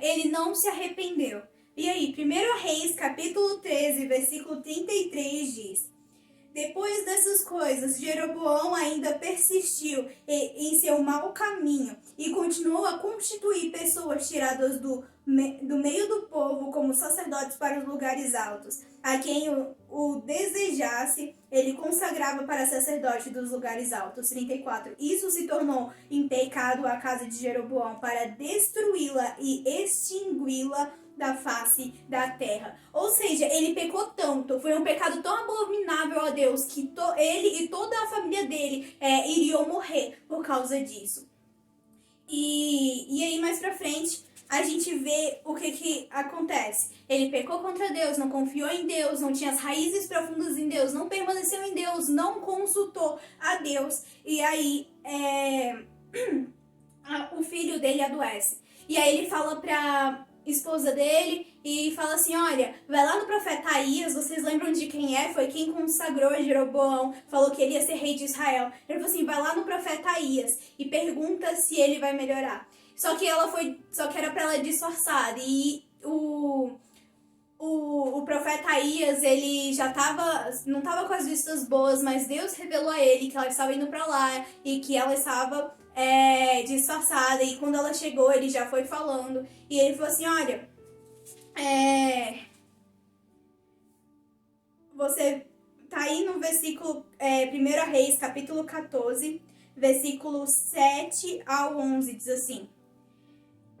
ele não se arrependeu. E aí, 1 Reis, capítulo 13, versículo 33 diz: Depois dessas coisas, Jeroboão ainda persistiu em seu mau caminho e continuou a constituir pessoas tiradas do meio do povo como sacerdotes para os lugares altos. A quem o desejasse, ele consagrava para sacerdote dos lugares altos. 34. Isso se tornou em pecado a casa de Jeroboão para destruí-la e extingui-la da face da terra. Ou seja, ele pecou tanto, foi um pecado tão abominável a Deus, que ele e toda a família dele iriam morrer por causa disso. E aí mais pra frente, a gente vê o que acontece. Ele pecou contra Deus, não confiou em Deus, não tinha as raízes profundas em Deus, não permaneceu em Deus, não consultou a Deus. E aí, o filho dele adoece. E aí ele fala pra esposa dele e fala assim: olha, vai lá no profeta Aías, vocês lembram de quem é? Foi quem consagrou Jeroboão, falou que ele ia ser rei de Israel. Ele falou assim: vai lá no profeta Aías e pergunta se ele vai melhorar. Só que era pra ela disfarçar. E o profeta Aías, ele já não tava com as vistas boas, mas Deus revelou a ele que ela estava indo pra lá e que ela estava disfarçada. E quando ela chegou, ele já foi falando. E ele falou assim: olha, você tá aí no versículo 1 Reis, capítulo 14, versículo 7 ao 11, diz assim: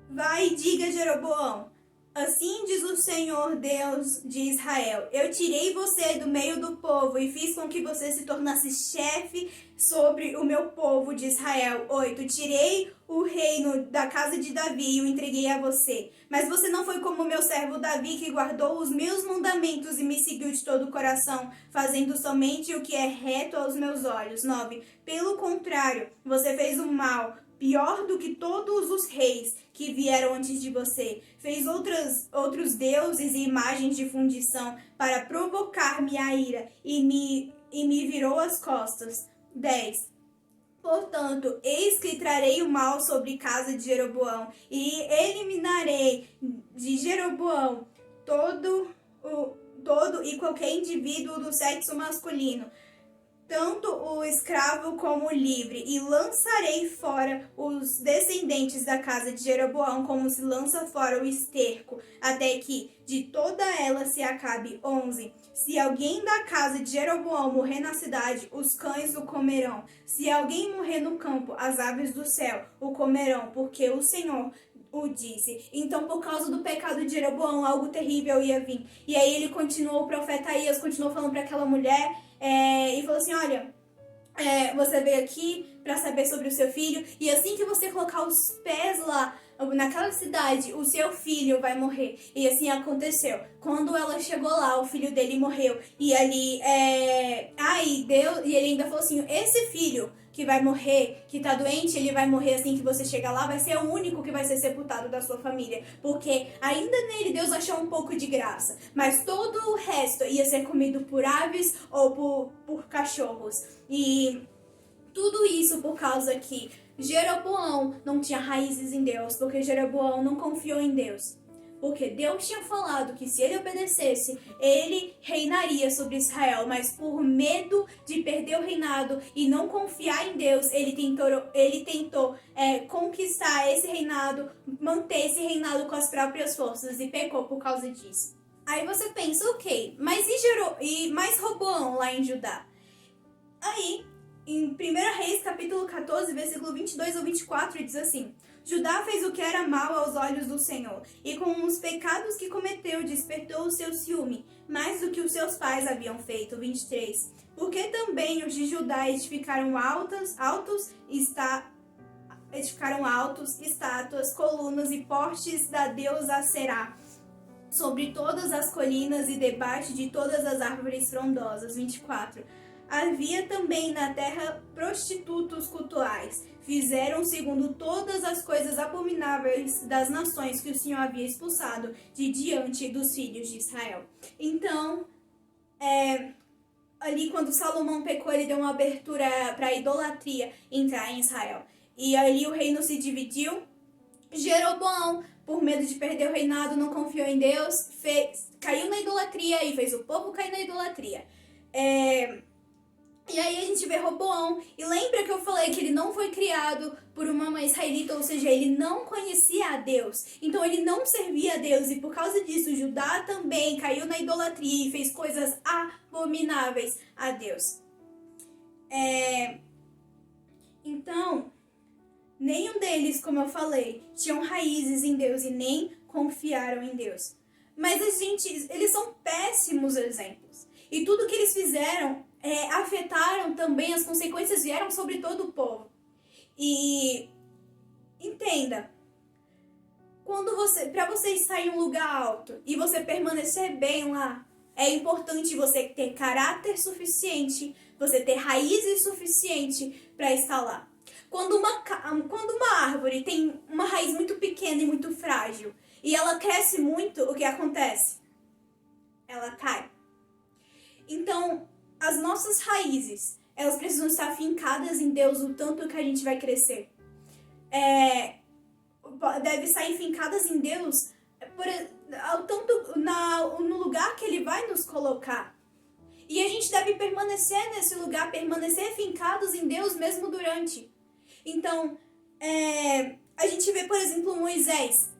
Vai e diga a Jeroboão: assim diz o Senhor Deus de Israel: eu tirei você do meio do povo e fiz com que você se tornasse chefe sobre o meu povo de Israel. 8. Tirei o reino da casa de Davi e o entreguei a você. Mas você não foi como meu servo Davi, que guardou os meus mandamentos e me seguiu de todo o coração, fazendo somente o que é reto aos meus olhos. 9. Pelo contrário, você fez o mal, pior do que todos os reis que vieram antes de você. Fez outros deuses e imagens de fundição para provocar minha ira e me virou as costas. 10. Portanto, eis que trarei o mal sobre casa de Jeroboão e eliminarei de Jeroboão todo e qualquer indivíduo do sexo masculino, tanto o escravo como o livre, e lançarei fora os descendentes da casa de Jeroboão como se lança fora o esterco, até que de toda ela se acabe. 11. Se alguém da casa de Jeroboão morrer na cidade, os cães o comerão. Se alguém morrer no campo, as aves do céu o comerão, porque o Senhor o disse. Então, por causa do pecado de Jeroboão, algo terrível ia vir. E aí ele continuou, o profeta Aías continuou falando para aquela mulher, e falou assim: olha, você veio aqui para saber sobre o seu filho, e assim que você colocar os pés lá naquela cidade, o seu filho vai morrer. E assim aconteceu. Quando ela chegou lá, o filho dele morreu. E ali, Deus, e ele ainda falou assim: esse filho que vai morrer, que tá doente, ele vai morrer assim que você chegar lá, vai ser o único que vai ser sepultado da sua família. Porque ainda nele Deus achou um pouco de graça. Mas todo o resto ia ser comido por aves ou por cachorros. E tudo isso por causa que Jeroboão não tinha raízes em Deus, porque Jeroboão não confiou em Deus. Porque Deus tinha falado que se ele obedecesse, ele reinaria sobre Israel, mas por medo de perder o reinado e não confiar em Deus, ele tentou conquistar esse reinado, manter esse reinado com as próprias forças e pecou por causa disso. Aí você pensa, ok, mas mais Roboão lá em Judá? Aí, em 1 Reis, capítulo 14, versículo 22 ao 24, diz assim: Judá fez o que era mal aos olhos do Senhor, e com os pecados que cometeu despertou o seu ciúme, mais do que os seus pais haviam feito. 23. Porque também os de Judá edificaram estátuas, colunas e postes da deusa Será, sobre todas as colinas e debaixo de todas as árvores frondosas. 24. Havia também na terra prostitutos cultuais. Fizeram segundo todas as coisas abomináveis das nações que o Senhor havia expulsado de diante dos filhos de Israel. Então, ali quando Salomão pecou, ele deu uma abertura para a idolatria entrar em Israel. E ali o reino se dividiu. Jeroboão por medo de perder o reinado, não confiou em Deus, caiu na idolatria e fez o povo cair na idolatria. E aí a gente vê Roboão, e lembra que eu falei que ele não foi criado por uma mãe israelita, ou seja, ele não conhecia a Deus, então ele não servia a Deus, e por causa disso Judá também caiu na idolatria e fez coisas abomináveis a Deus. Então, nenhum deles, como eu falei, tinham raízes em Deus e nem confiaram em Deus. Mas eles são péssimos exemplos. E tudo que eles fizeram afetaram também, as consequências vieram sobre todo o povo. E entenda, para você estar em um lugar alto e você permanecer bem lá, é importante você ter caráter suficiente, você ter raízes suficientes para estar lá. Quando uma árvore tem uma raiz muito pequena e muito frágil, e ela cresce muito, o que acontece? Ela cai. Então, as nossas raízes, elas precisam estar fincadas em Deus o tanto que a gente vai crescer. Deve estar fincadas em Deus no lugar que Ele vai nos colocar. E a gente deve permanecer nesse lugar, permanecer fincados em Deus mesmo durante. Então, a gente vê, por exemplo, Moisés.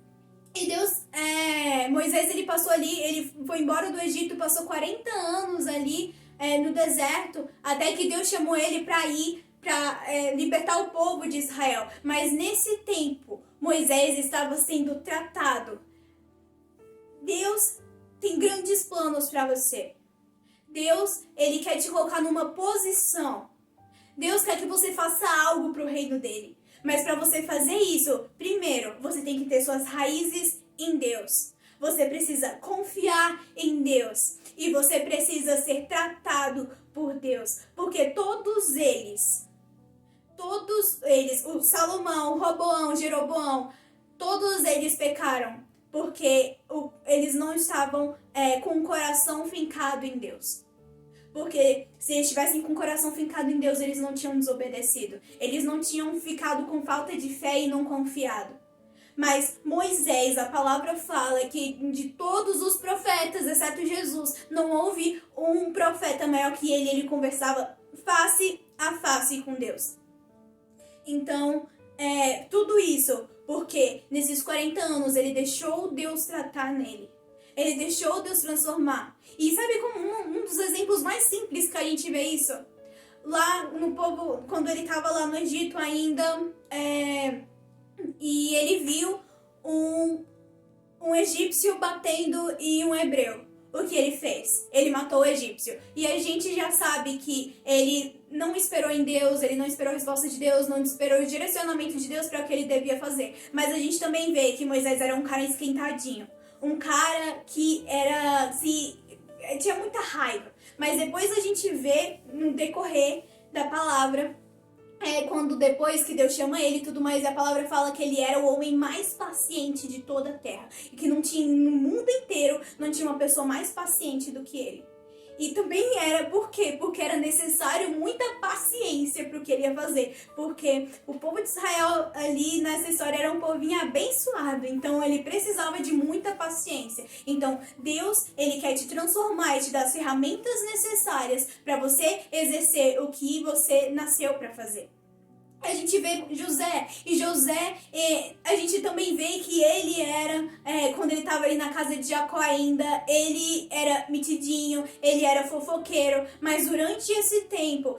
E Moisés, ele passou ali, ele foi embora do Egito, passou 40 anos ali no deserto, até que Deus chamou ele para ir, para libertar o povo de Israel. Mas nesse tempo, Moisés estava sendo tratado. Deus tem grandes planos para você. Deus, ele quer te colocar numa posição. Deus quer que você faça algo para o reino dele. Mas para você fazer isso, primeiro, você tem que ter suas raízes em Deus. Você precisa confiar em Deus. E você precisa ser tratado por Deus. Porque todos eles, o Salomão, o Roboão, o Jeroboão, todos eles pecaram. Porque eles não estavam com o coração fincado em Deus. Porque se eles estivessem com o coração fincado em Deus, eles não tinham desobedecido. Eles não tinham ficado com falta de fé e não confiado. Mas Moisés, a palavra fala que de todos os profetas, exceto Jesus, não houve um profeta maior que ele. Ele conversava face a face com Deus. Então, tudo isso porque nesses 40 anos ele deixou Deus tratar nele. Ele deixou Deus transformar. E sabe como um dos exemplos mais simples que a gente vê isso? Lá no povo, quando ele estava lá no Egito ainda, e ele viu um egípcio batendo em um hebreu. O que ele fez? Ele matou o egípcio. E a gente já sabe que ele não esperou em Deus, ele não esperou a resposta de Deus, não esperou o direcionamento de Deus para o que ele devia fazer. Mas a gente também vê que Moisés era um cara esquentadinho. Um cara que tinha muita raiva. Mas depois a gente vê no decorrer da palavra, quando depois que Deus chama ele e tudo mais, a palavra fala que ele era o homem mais paciente de toda a terra. E que não tinha, no mundo inteiro, não tinha uma pessoa mais paciente do que ele. E também era, por quê? Porque era necessário muita paciência para o que ele ia fazer. Porque o povo de Israel ali nessa história era um povinho abençoado. Então ele precisava de muita paciência. Então Deus, ele quer te transformar e te dar as ferramentas necessárias para você exercer o que você nasceu para fazer. A gente vê José, e José, a gente também vê que ele era, quando ele estava ali na casa de Jacó ainda, ele era metidinho, ele era fofoqueiro, mas durante esse tempo,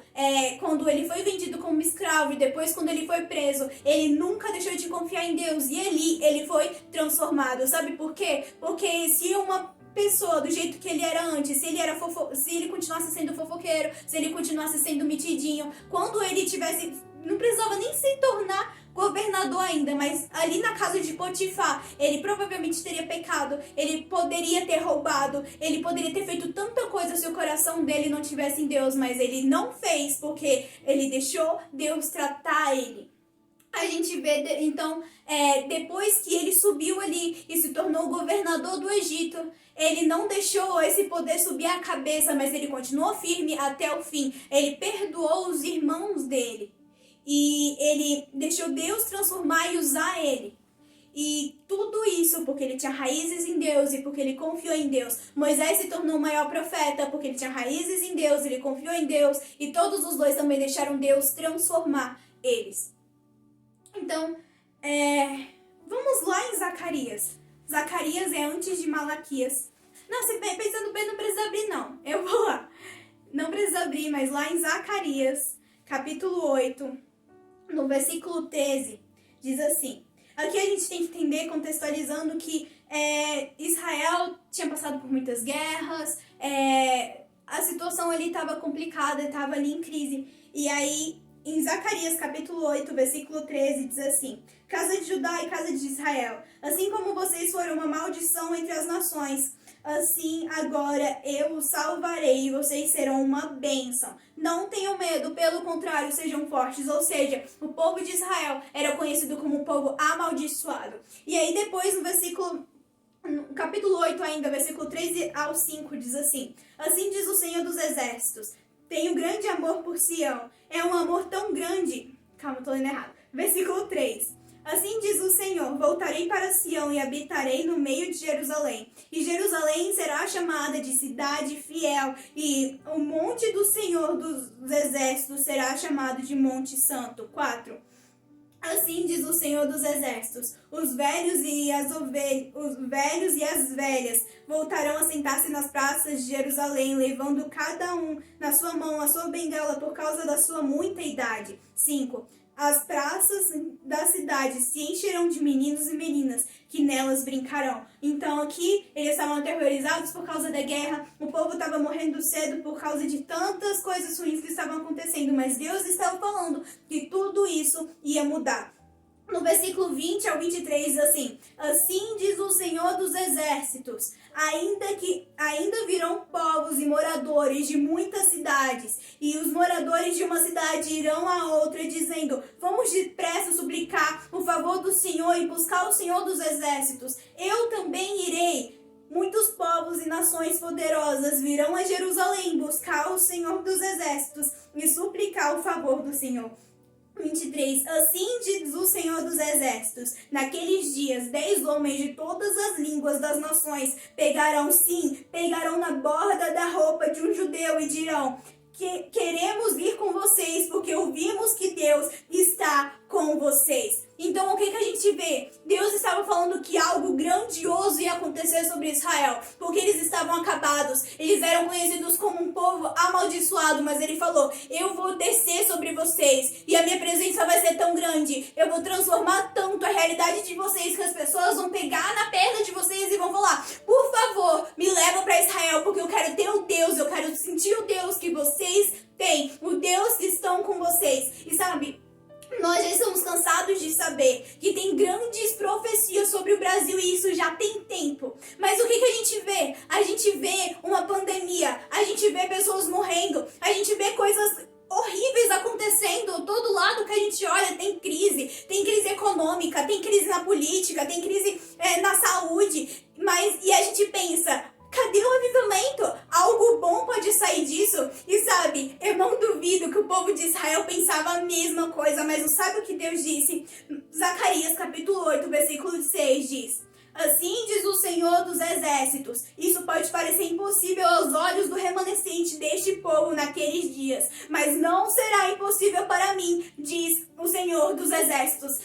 quando ele foi vendido como escravo e depois quando ele foi preso, ele nunca deixou de confiar em Deus, e ali ele foi transformado. Sabe por quê? Porque se uma pessoa do jeito que ele era antes, se ele continuasse sendo fofoqueiro, se ele continuasse sendo metidinho, quando ele tivesse, não precisava nem se tornar governador ainda, mas ali na casa de Potifar, ele provavelmente teria pecado, ele poderia ter roubado, ele poderia ter feito tanta coisa se o coração dele não tivesse em Deus, mas ele não fez porque ele deixou Deus tratar ele. A gente vê, então, depois que ele subiu ali e se tornou governador do Egito, ele não deixou esse poder subir a cabeça, mas ele continuou firme até o fim. Ele perdoou os irmãos dele. E ele deixou Deus transformar e usar ele. E tudo isso porque ele tinha raízes em Deus e porque ele confiou em Deus. Moisés se tornou o maior profeta porque ele tinha raízes em Deus, ele confiou em Deus e todos os dois também deixaram Deus transformar eles. Então, vamos lá em Zacarias. Zacarias é antes de Malaquias. Não, você pensando bem, não precisa abrir não. Eu vou lá. Não precisa abrir, mas lá em Zacarias, capítulo 8, no versículo 13, diz assim. Aqui a gente tem que entender, contextualizando, que Israel tinha passado por muitas guerras, a situação ali estava complicada, estava ali em crise. E aí, em Zacarias capítulo 8, versículo 13, diz assim: Casa de Judá e casa de Israel, assim como vocês foram uma maldição entre as nações, assim agora eu os salvarei e vocês serão uma bênção. Não tenham medo, pelo contrário, sejam fortes. Ou seja, o povo de Israel era conhecido como um povo amaldiçoado. E aí depois no capítulo 8 ainda, versículo 3 ao 5, diz assim: Assim diz o Senhor dos Exércitos, tenho grande amor por Sião. É um amor tão grande... Calma, tô lendo errado. Versículo 3. Assim diz o Senhor, voltarei para Sião e habitarei no meio de Jerusalém. E Jerusalém será chamada de cidade fiel. E o monte do Senhor dos Exércitos será chamado de Monte Santo. 4. Assim diz o Senhor dos Exércitos, os velhos e as velhas voltarão a sentar-se nas praças de Jerusalém, levando cada um na sua mão a sua bengala por causa da sua muita idade. 5. As praças da cidade se encherão de meninos e meninas que nelas brincarão. Então aqui eles estavam aterrorizados por causa da guerra, o povo estava morrendo cedo por causa de tantas coisas ruins que estavam acontecendo, mas Deus estava falando que tudo isso ia mudar. No versículo 20 ao 23 diz assim: Assim diz o Senhor dos Exércitos, ainda virão povos e moradores de muitas cidades, e os moradores de uma cidade irão a outra, dizendo: Vamos depressa suplicar o favor do Senhor e buscar o Senhor dos Exércitos. Eu também irei. Muitos povos e nações poderosas virão a Jerusalém buscar o Senhor dos Exércitos e suplicar o favor do Senhor. 23. Assim diz o Senhor dos Exércitos, naqueles dias 10 homens de todas as línguas das nações pegarão na borda da roupa de um judeu e dirão: queremos ir com vocês porque ouvimos que Deus está com vocês. Então o que a gente vê? Deus estava falando que algo grandioso ia acontecer sobre Israel, porque eles estavam acabados, eles eram conhecidos como um povo amaldiçoado, mas ele falou: eu vou descer sobre vocês e a minha presença vai ser tão grande, eu vou transformar tanto a realidade de vocês que as pessoas vão pegar na perna de vocês e vão falar: por favor, me leva para Israel, porque eu quero ter o Deus, eu quero sentir o Deus que vocês têm, o Deus que estão com vocês. E sabe, nós já estamos cansados de saber que tem grandes profecias sobre o Brasil e isso já tem tempo. Mas o que a gente vê? A gente vê uma pandemia, a gente vê pessoas morrendo, a gente vê coisas horríveis acontecendo. Todo lado que a gente olha tem crise econômica, tem crise na política, tem crise na saúde. E a gente pensa: cadê o avivamento? Algo bom pode sair disso? E sabe, eu não duvido que o povo de Israel pensava a mesma coisa, mas sabe o que Deus disse? Zacarias capítulo 8, versículo 6 diz: Assim diz o Senhor dos Exércitos, isso pode parecer impossível aos olhos do remanescente deste povo naqueles dias, mas não será impossível para mim, diz o Senhor dos Exércitos.